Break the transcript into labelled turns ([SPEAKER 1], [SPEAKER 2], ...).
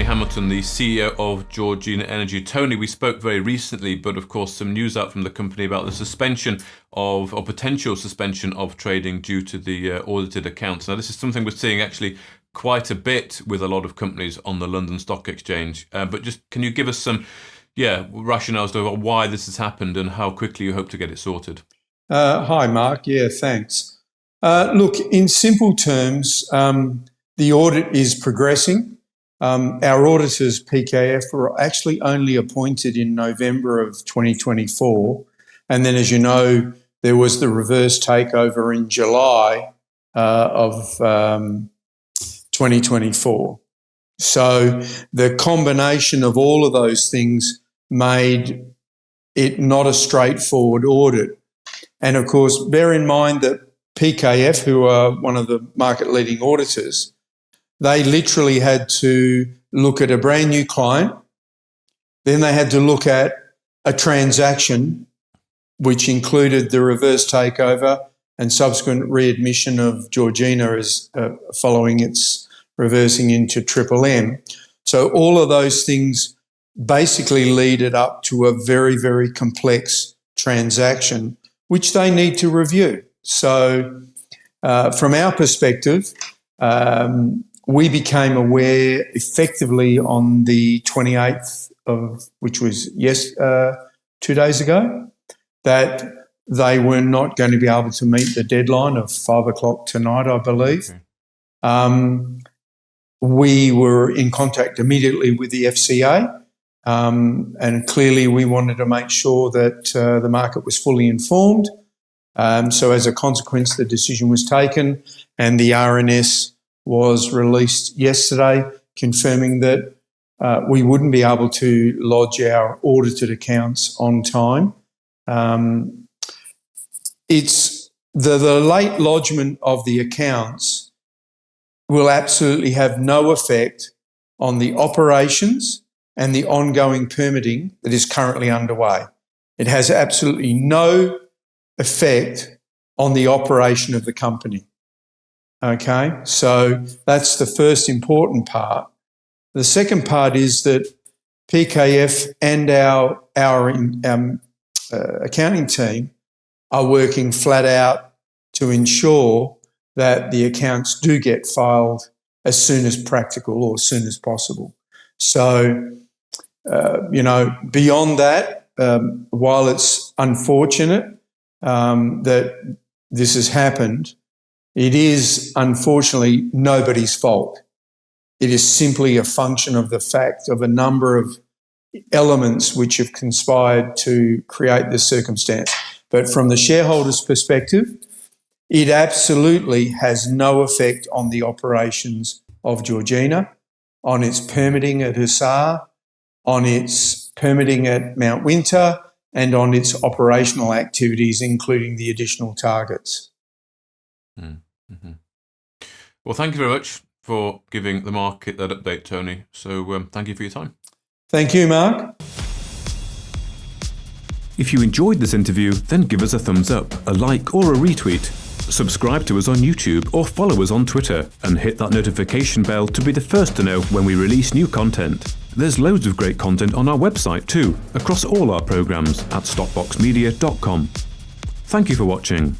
[SPEAKER 1] Hamilton, the CEO of Georgina Energy. Tony, we spoke very recently, but of course some news out from the company about the suspension of, or potential suspension of trading due to the audited accounts. Now, this is something we're seeing actually quite a bit with a lot of companies on the London Stock Exchange. But just can you give us some rationales to why this has happened and how quickly you hope to get it sorted?
[SPEAKER 2] Hi, Mark. Yeah, thanks. Look, in simple terms, the audit is progressing. Our auditors, PKF, were actually only appointed in November of 2024. And then, as you know, there was the reverse takeover in July of 2024. So the combination of all of those things made it not a straightforward audit. And of course, bear in mind that PKF, who are one of the market-leading auditors, they literally had to look at a brand new client. Then they had to look at a transaction which included the reverse takeover and subsequent readmission of Georgina as following its reversing into Triple M. So all of those things basically lead it up to a very, very complex transaction, which they need to review. So from our perspective, we became aware effectively on the 28th of, which was 2 days ago, that they were not going to be able to meet the deadline of 5 o'clock tonight, I believe. Okay. We were in contact immediately with the FCA, and clearly we wanted to make sure that the market was fully informed. So as a consequence, the decision was taken and the RNS was released yesterday, confirming that we wouldn't be able to lodge our audited accounts on time. It's the late lodgement of the accounts will absolutely have no effect on the operations and the ongoing permitting that is currently underway. It has absolutely no effect on the operation of the company. Okay, so that's the first important part. The second part is that PKF and our accounting team are working flat out to ensure that the accounts do get filed as soon as practical or as soon as possible. So, beyond that, while it's unfortunate that this has happened, it is unfortunately nobody's fault. It is simply a function of the fact of a number of elements which have conspired to create this circumstance. But from the shareholders' perspective, it absolutely has no effect on the operations of Georgina, on its permitting at Hussar, on its permitting at Mount Winter, and on its operational activities, including the additional targets.
[SPEAKER 1] Mm-hmm. Well, thank you very much for giving the market that update, Tony. So thank you for your time.
[SPEAKER 2] Thank you, Mark.
[SPEAKER 3] If you enjoyed this interview, then give us a thumbs up, a like or a retweet. Subscribe to us on YouTube or follow us on Twitter and hit that notification bell to be the first to know when we release new content. There's loads of great content on our website too, across all our programs at StockBoxMedia.com. Thank you for watching.